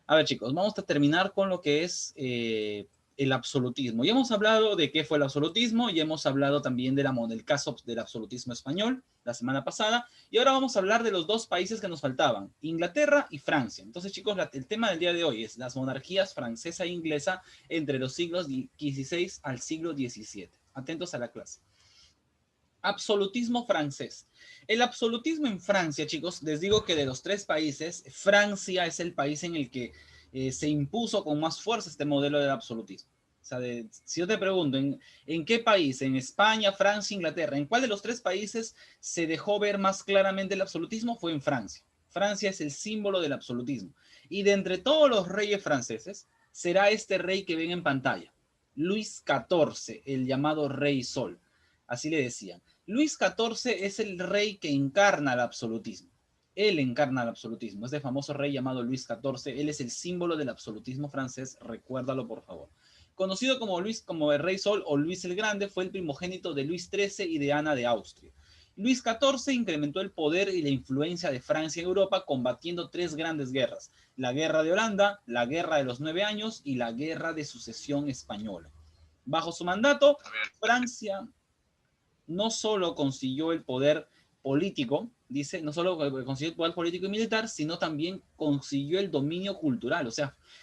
A ver, chicos, vamos a terminar con lo que es el absolutismo. Ya hemos hablado de qué fue el absolutismo, ya hemos hablado también del caso del absolutismo español la semana pasada, y ahora vamos a hablar de los dos países que nos faltaban, Inglaterra y Francia. Entonces, chicos, el tema del día de hoy es las monarquías francesa e inglesa entre los siglos XVI al siglo XVII. Atentos a la clase. Absolutismo francés. El absolutismo en Francia, chicos, les digo que de los tres países, Francia es el país en el que se impuso con más fuerza este modelo del absolutismo. O sea, si yo te pregunto, ¿en qué país? ¿En España, Francia, Inglaterra? ¿En cuál de los tres países se dejó ver más claramente el absolutismo? Fue en Francia. Francia es el símbolo del absolutismo. Y de entre todos los reyes franceses, será este rey que ven en pantalla, Luis XIV, el llamado Rey Sol. Así le decían. Luis XIV es el rey que encarna el absolutismo. Él encarna el absolutismo. Este famoso rey llamado Luis XIV, él es el símbolo del absolutismo francés. Recuérdalo, por favor. Conocido como el Rey Sol o Luis el Grande, fue el primogénito de Luis XIII y de Ana de Austria. Luis XIV incrementó el poder y la influencia de Francia en Europa combatiendo tres grandes guerras: la Guerra de Holanda, la Guerra de los 9 Años y la Guerra de Sucesión Española. Bajo su mandato, Francia no solo consiguió el poder político, dice, no solo consiguió el poder político y militar, sino también consiguió el dominio cultural.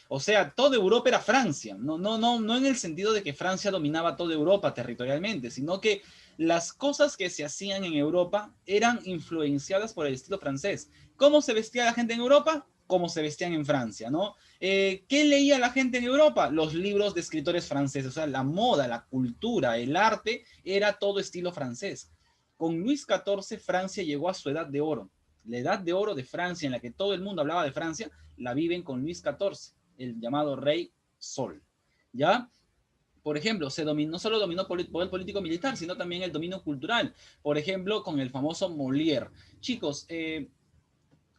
O sea, toda Europa era Francia. No en el sentido de que Francia dominaba toda Europa territorialmente, sino que las cosas que se hacían en Europa eran influenciadas por el estilo francés. ¿Cómo se vestía la gente en Europa? Como se vestían en Francia, ¿no? ¿Qué leía la gente en Europa? Los libros de escritores franceses. O sea, la moda, la cultura, el arte, era todo estilo francés. Con Luis XIV, Francia llegó a su edad de oro. La edad de oro de Francia, en la que todo el mundo hablaba de Francia, la viven con Luis XIV, el llamado Rey Sol. ¿Ya? Por ejemplo, no solo dominó el poder político militar, sino también el dominio cultural. Por ejemplo, con el famoso Molière. Chicos,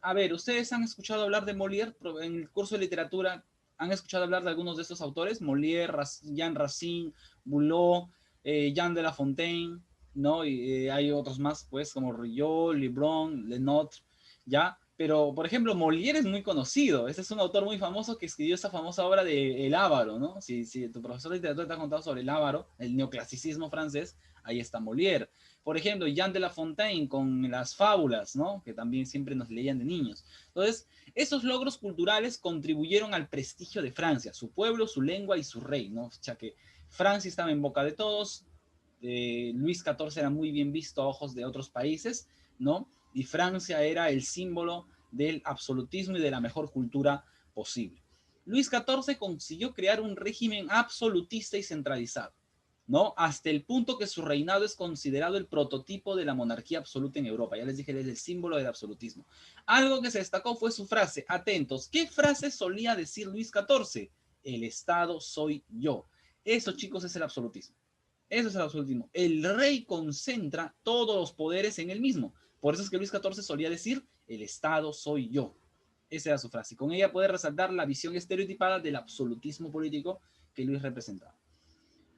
a ver, ¿ustedes han escuchado hablar de Molière en el curso de literatura? ¿Han escuchado hablar de algunos de estos autores? Molière, Jean Racine, Boulot, Jean de La Fontaine, ¿no? Y hay otros más, pues, como Rillet, Lebrun, Lenotre, ¿ya? Pero, por ejemplo, Molière es muy conocido. Este es un autor muy famoso que escribió esa famosa obra de El Avaro, ¿no? Si tu profesor de literatura te ha contado sobre El Avaro, el neoclasicismo francés, ahí está Molière. Por ejemplo, Jean de La Fontaine con las fábulas, ¿no? Que también siempre nos leían de niños. Entonces, esos logros culturales contribuyeron al prestigio de Francia, su pueblo, su lengua y su rey, ¿no? O sea que Francia estaba en boca de todos, Luis XIV era muy bien visto a ojos de otros países, ¿no? Y Francia era el símbolo del absolutismo y de la mejor cultura posible. Luis XIV consiguió crear un régimen absolutista y centralizado, ¿no? Hasta el punto que su reinado es considerado el prototipo de la monarquía absoluta en Europa. Ya les dije, él es el símbolo del absolutismo. Algo que se destacó fue su frase, atentos, ¿qué frase solía decir Luis XIV? El Estado soy yo. Eso, chicos, es el absolutismo. Eso es el absolutismo. El rey concentra todos los poderes en él mismo. Por eso es que Luis XIV solía decir, el Estado soy yo. Esa era su frase. Y con ella puede resaltar la visión estereotipada del absolutismo político que Luis representaba.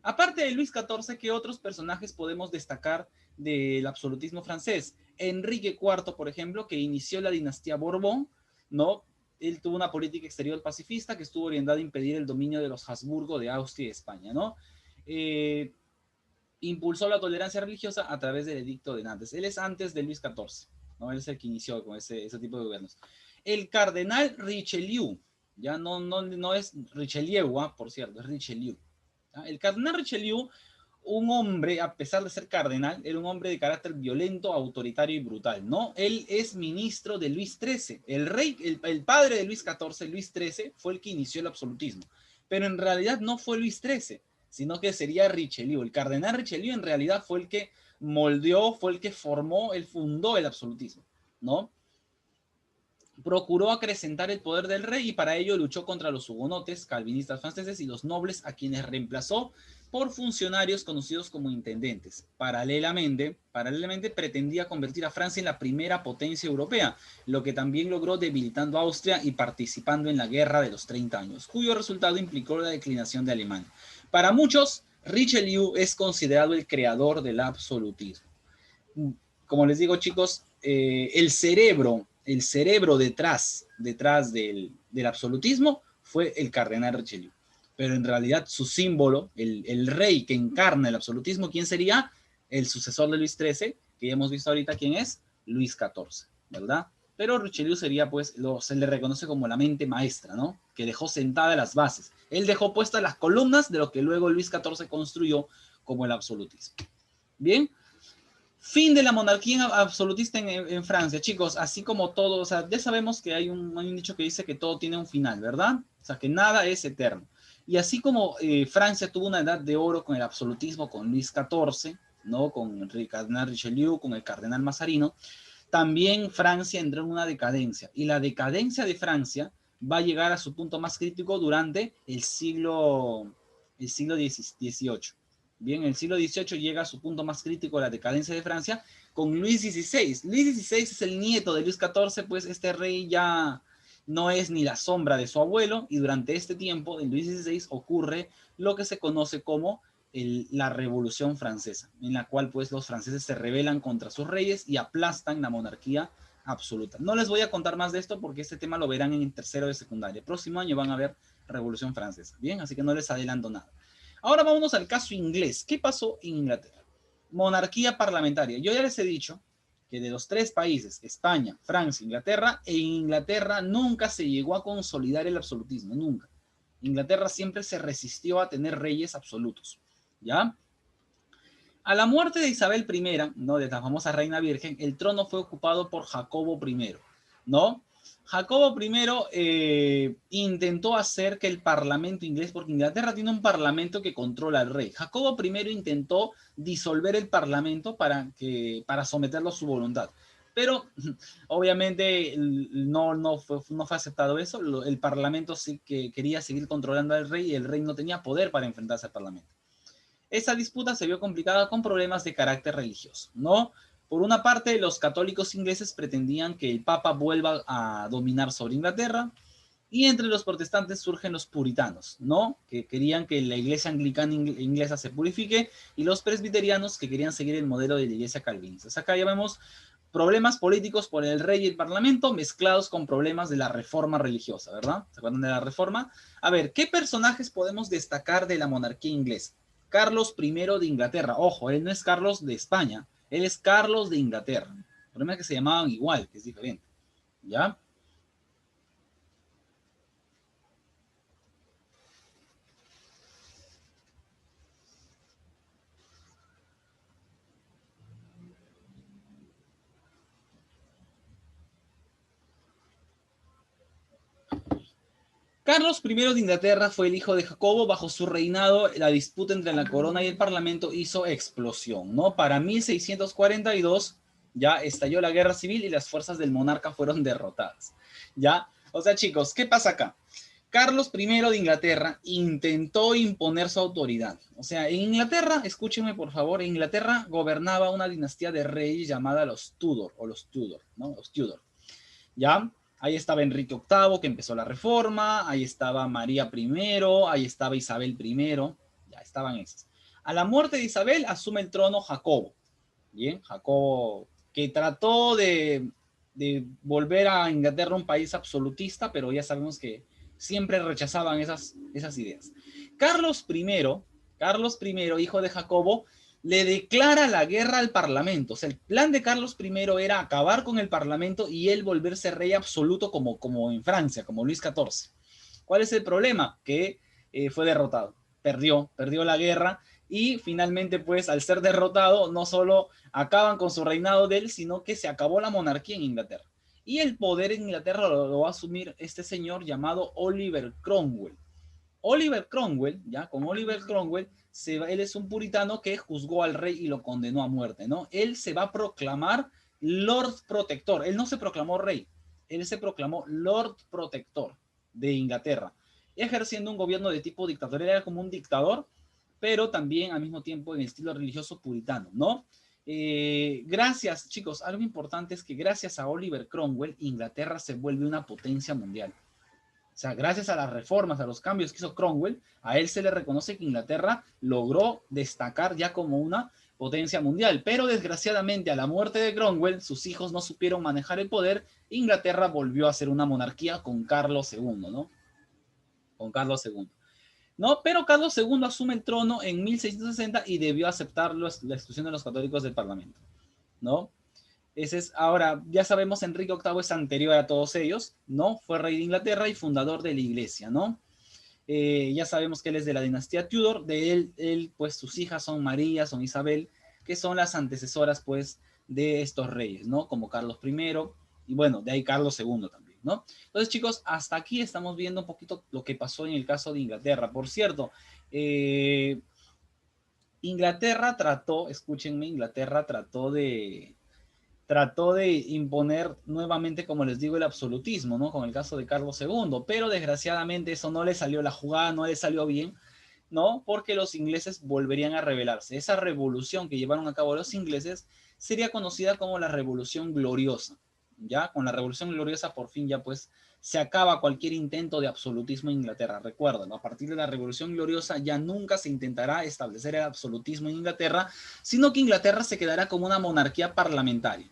Aparte de Luis XIV, ¿qué otros personajes podemos destacar del absolutismo francés? Enrique IV, por ejemplo, que inició la dinastía Borbón, ¿no? Él tuvo una política exterior pacifista que estuvo orientada a impedir el dominio de los Habsburgo de Austria y España, ¿no? Impulsó la tolerancia religiosa a través del Edicto de Nantes. Él es antes de Luis XIV, ¿no? Él es el que inició con ese tipo de gobiernos. El cardenal Richelieu, ya no es Richelieu, por cierto, es Richelieu. El cardenal Richelieu, un hombre, a pesar de ser cardenal, era un hombre de carácter violento, autoritario y brutal, ¿no? Él es ministro de Luis XIII. El padre de Luis XIV, Luis XIII, fue el que inició el absolutismo. Pero en realidad no fue Luis XIII, sino que sería Richelieu. El cardenal Richelieu en realidad fue el que moldeó, fue el que formó, él fundó el absolutismo, ¿no? Procuró acrecentar el poder del rey y para ello luchó contra los hugonotes, calvinistas franceses y los nobles, a quienes reemplazó por funcionarios conocidos como intendentes. Paralelamente pretendía convertir a Francia en la primera potencia europea, lo que también logró debilitando a Austria y participando en la Guerra de los 30 años, cuyo resultado implicó la declinación de Alemania. Para muchos, Richelieu es considerado el creador del absolutismo. Como les digo, chicos, el cerebro detrás del absolutismo fue el cardenal Richelieu. Pero en realidad su símbolo, el rey que encarna el absolutismo, ¿quién sería? El sucesor de Luis XIII, que ya hemos visto ahorita quién es, Luis XIV, ¿verdad? Pero Richelieu sería, pues, se le reconoce como la mente maestra, ¿no? Que dejó sentadas las bases. Él dejó puestas las columnas de lo que luego Luis XIV construyó como el absolutismo. Bien, fin de la monarquía absolutista en Francia, chicos, así como todo, o sea, ya sabemos que hay un dicho que dice que todo tiene un final, ¿verdad? O sea, que nada es eterno. Y así como Francia tuvo una edad de oro con el absolutismo, con Luis XIV, ¿no? Con el cardenal Richelieu, con el cardenal Mazarino, también Francia entró en una decadencia. Y la decadencia de Francia va a llegar a su punto más crítico durante el siglo XVIII. Bien, el siglo XVIII llega a su punto más crítico la decadencia de Francia con Luis XVI. Luis XVI es el nieto de Luis XIV, pues este rey ya no es ni la sombra de su abuelo, y durante este tiempo, en Luis XVI, ocurre lo que se conoce como la Revolución Francesa, en la cual pues los franceses se rebelan contra sus reyes y aplastan la monarquía absoluta. No les voy a contar más de esto porque este tema lo verán en tercero de secundaria. El próximo año van a ver Revolución Francesa, ¿bien? Así que no les adelanto nada. Ahora vámonos al caso inglés. ¿Qué pasó en Inglaterra? Monarquía parlamentaria. Yo ya les he dicho que de los tres países, España, Francia, Inglaterra, en Inglaterra nunca se llegó a consolidar el absolutismo, nunca. Inglaterra siempre se resistió a tener reyes absolutos, ¿ya? A la muerte de Isabel I, ¿no? De la famosa reina virgen, el trono fue ocupado por Jacobo I, ¿no? Jacobo I intentó hacer que el parlamento inglés, porque Inglaterra tiene un parlamento que controla al rey. Jacobo I intentó disolver el parlamento para someterlo a su voluntad. Pero obviamente no fue aceptado eso. El parlamento sí que quería seguir controlando al rey y el rey no tenía poder para enfrentarse al parlamento. Esa disputa se vio complicada con problemas de carácter religioso, ¿no? Por una parte, los católicos ingleses pretendían que el Papa vuelva a dominar sobre Inglaterra, y entre los protestantes surgen los puritanos, ¿no? Que querían que la iglesia anglicana inglesa se purifique, y los presbiterianos que querían seguir el modelo de la iglesia calvinista. Acá ya vemos problemas políticos por el rey y el parlamento mezclados con problemas de la reforma religiosa, ¿verdad? ¿Se acuerdan de la reforma? A ver, ¿qué personajes podemos destacar de la monarquía inglesa? Carlos I de Inglaterra. Ojo, él no es Carlos de España, él es Carlos de Inglaterra. El problema es que se llamaban igual, que es diferente. ¿Ya? Carlos I de Inglaterra fue el hijo de Jacobo. Bajo su reinado, la disputa entre la corona y el parlamento hizo explosión, ¿no? Para 1642 ya estalló la guerra civil y las fuerzas del monarca fueron derrotadas, ¿ya? O sea, chicos, ¿qué pasa acá? Carlos I de Inglaterra intentó imponer su autoridad. O sea, en Inglaterra, escúchenme por favor, en Inglaterra gobernaba una dinastía de reyes llamada los Tudor, o los Tudor, ¿no? Los Tudor, ¿ya? Ahí estaba Enrique VIII, que empezó la reforma, ahí estaba María I, ahí estaba Isabel I, ya estaban esas. A la muerte de Isabel asume el trono Jacobo, ¿bien? Jacobo, que trató de volver a Inglaterra un país absolutista, pero ya sabemos que siempre rechazaban esas ideas. Carlos I, hijo de Jacobo, le declara la guerra al parlamento. O sea, el plan de Carlos I era acabar con el parlamento y él volverse rey absoluto como en Francia, como Luis XIV. ¿Cuál es el problema? Que fue derrotado, perdió la guerra, y finalmente, pues, al ser derrotado, no solo acaban con su reinado de él, sino que se acabó la monarquía en Inglaterra. Y el poder en Inglaterra lo va a asumir este señor llamado Oliver Cromwell. Oliver Cromwell, ya, con Oliver Cromwell, él es un puritano que juzgó al rey y lo condenó a muerte, ¿no? Él se va a proclamar Lord Protector. Él no se proclamó rey, él se proclamó Lord Protector de Inglaterra, ejerciendo un gobierno de tipo dictatorial. Era como un dictador, pero también al mismo tiempo en estilo religioso puritano, ¿no? Gracias, chicos, algo importante es que gracias a Oliver Cromwell, Inglaterra se vuelve una potencia mundial. O sea, gracias a las reformas, a los cambios que hizo Cromwell, a él se le reconoce que Inglaterra logró destacar ya como una potencia mundial, pero desgraciadamente a la muerte de Cromwell, sus hijos no supieron manejar el poder, Inglaterra volvió a ser una monarquía con Carlos II, ¿no? Con Carlos II. ¿No? Pero Carlos II asume el trono en 1660 y debió aceptar la exclusión de los católicos del Parlamento, ¿no? Ese es, ahora, ya sabemos, Enrique VIII es anterior a todos ellos, ¿no? Fue rey de Inglaterra y fundador de la iglesia, ¿no? Ya sabemos que él es de la dinastía Tudor, de él, pues sus hijas son María, son Isabel, que son las antecesoras, pues, de estos reyes, ¿no? Como Carlos I, y bueno, de ahí Carlos II también, ¿no? Entonces, chicos, hasta aquí estamos viendo un poquito lo que pasó en el caso de Inglaterra. Por cierto, Inglaterra trató, escúchenme, Inglaterra trató de imponer nuevamente, como les digo, el absolutismo, ¿no? Con el caso de Carlos II, pero desgraciadamente eso no le salió la jugada, no le salió bien, ¿no? Porque los ingleses volverían a rebelarse. Esa revolución que llevaron a cabo los ingleses sería conocida como la Revolución Gloriosa, ¿ya? Con la Revolución Gloriosa por fin ya pues se acaba cualquier intento de absolutismo en Inglaterra. Recuerden, ¿no? A partir de la Revolución Gloriosa ya nunca se intentará establecer el absolutismo en Inglaterra, sino que Inglaterra se quedará como una monarquía parlamentaria.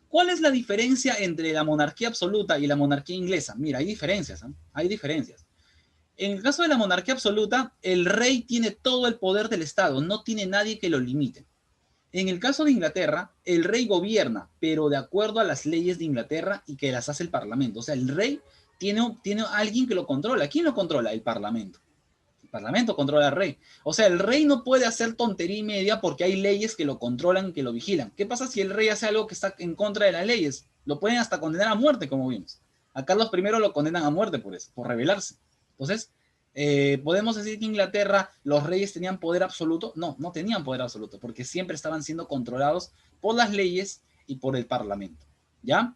¿Cuál es la diferencia entre la monarquía absoluta y la monarquía inglesa? Mira, hay diferencias, ¿eh? Hay diferencias. En el caso de la monarquía absoluta, el rey tiene todo el poder del Estado, no tiene nadie que lo limite. En el caso de Inglaterra, el rey gobierna, pero de acuerdo a las leyes de Inglaterra y que las hace el Parlamento. O sea, el rey tiene alguien que lo controla. ¿Quién lo controla? El Parlamento. El Parlamento controla al rey. O sea, el rey no puede hacer tontería y media porque hay leyes que lo controlan, que lo vigilan. ¿Qué pasa si el rey hace algo que está en contra de las leyes? Lo pueden hasta condenar a muerte, como vimos. A Carlos I lo condenan a muerte por eso, por rebelarse. Entonces, ¿podemos decir que en Inglaterra los reyes tenían poder absoluto? No, no tenían poder absoluto, porque siempre estaban siendo controlados por las leyes y por el Parlamento. ¿Ya?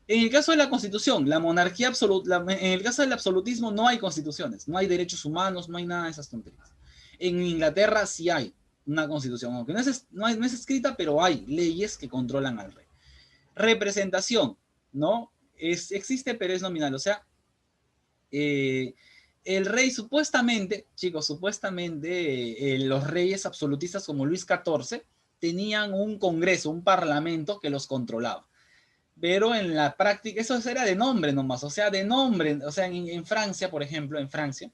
En el caso de la Constitución, la monarquía absoluta, en el caso del absolutismo no hay constituciones, no hay derechos humanos, no hay nada de esas tonterías. En Inglaterra sí hay una constitución, aunque no es escrita, pero hay leyes que controlan al rey. Representación, ¿no? Existe, pero es nominal, o sea, el rey supuestamente, chicos, supuestamente los reyes absolutistas como Luis XIV tenían un congreso, un parlamento que los controlaba. Pero en la práctica eso era de nombre nomás, o sea, de nombre, o sea, en Francia, por ejemplo, en Francia,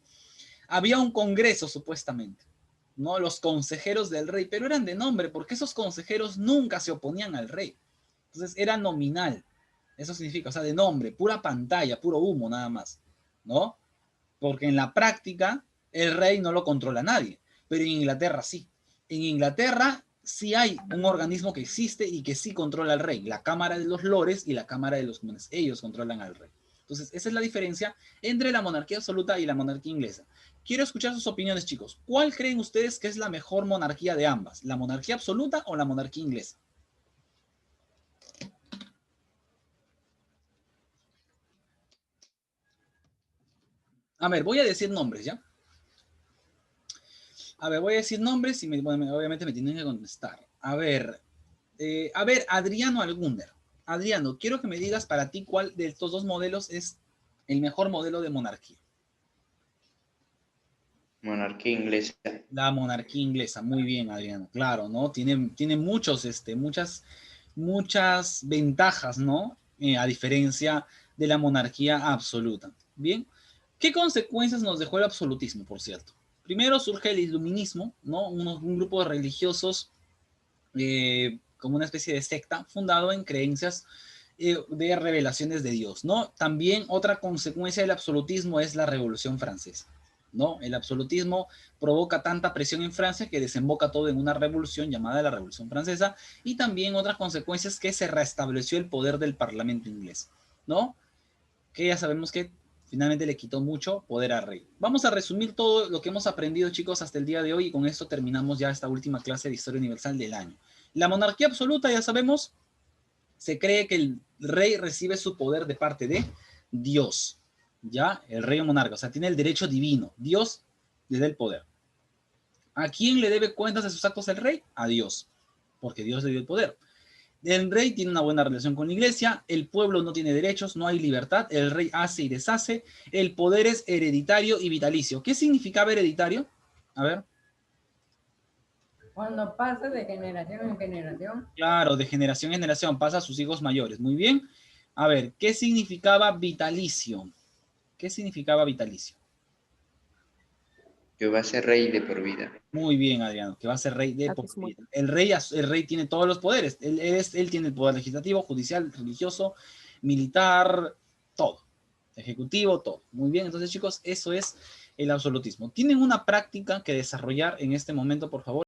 había un congreso supuestamente, ¿no? Los consejeros del rey, pero eran de nombre, porque esos consejeros nunca se oponían al rey. Entonces era nominal, eso significa, o sea, de nombre, pura pantalla, puro humo nada más, ¿no? Porque en la práctica el rey no lo controla nadie, pero en Inglaterra sí. En Inglaterra sí hay un organismo que existe y que sí controla al rey, la Cámara de los Lores y la Cámara de los Comunes. Ellos controlan al rey. Entonces, esa es la diferencia entre la monarquía absoluta y la monarquía inglesa. Quiero escuchar sus opiniones, chicos. ¿Cuál creen ustedes que es la mejor monarquía de ambas? ¿La monarquía absoluta o la monarquía inglesa? A ver, voy a decir nombres, ¿ya? A ver, voy a decir nombres y bueno, obviamente me tienen que contestar. A ver, Adriano Algunder. Adriano, quiero que me digas para ti cuál de estos dos modelos es el mejor modelo de monarquía. Monarquía inglesa. La monarquía inglesa, muy bien, Adriano, claro, ¿no? Tiene muchas ventajas, ¿no? A diferencia de la monarquía absoluta. Bien, ¿qué consecuencias nos dejó el absolutismo, por cierto? Primero surge el iluminismo, ¿no? Un grupo de religiosos como una especie de secta fundado en creencias de revelaciones de Dios, ¿no? También otra consecuencia del absolutismo es la Revolución Francesa, ¿no? El absolutismo provoca tanta presión en Francia que desemboca todo en una revolución llamada la Revolución Francesa y también otras consecuencias que se restableció el poder del Parlamento inglés, ¿no? Que ya sabemos que finalmente le quitó mucho poder al rey. Vamos a resumir todo lo que hemos aprendido, chicos, hasta el día de hoy y con esto terminamos ya esta última clase de Historia Universal del año. La monarquía absoluta, ya sabemos, se cree que el rey recibe su poder de parte de Dios, ¿ya? El rey monarca, o sea, tiene el derecho divino. Dios le da el poder. ¿A quién le debe cuentas de sus actos el rey? A Dios, porque Dios le dio el poder. El rey tiene una buena relación con la iglesia, el pueblo no tiene derechos, no hay libertad, el rey hace y deshace, el poder es hereditario y vitalicio. ¿Qué significaba hereditario? A ver. Cuando pasa de generación en generación. Claro, de generación en generación, pasa a sus hijos mayores. Muy bien. A ver, ¿qué significaba vitalicio? ¿Qué significaba vitalicio? Que va a ser rey de por vida. Muy bien, Adriano, que va a ser rey de por vida. El rey tiene todos los poderes. Él tiene el poder legislativo, judicial, religioso, militar, todo. Ejecutivo, todo. Muy bien, entonces chicos, eso es el absolutismo. ¿Tienen una práctica que desarrollar en este momento, por favor?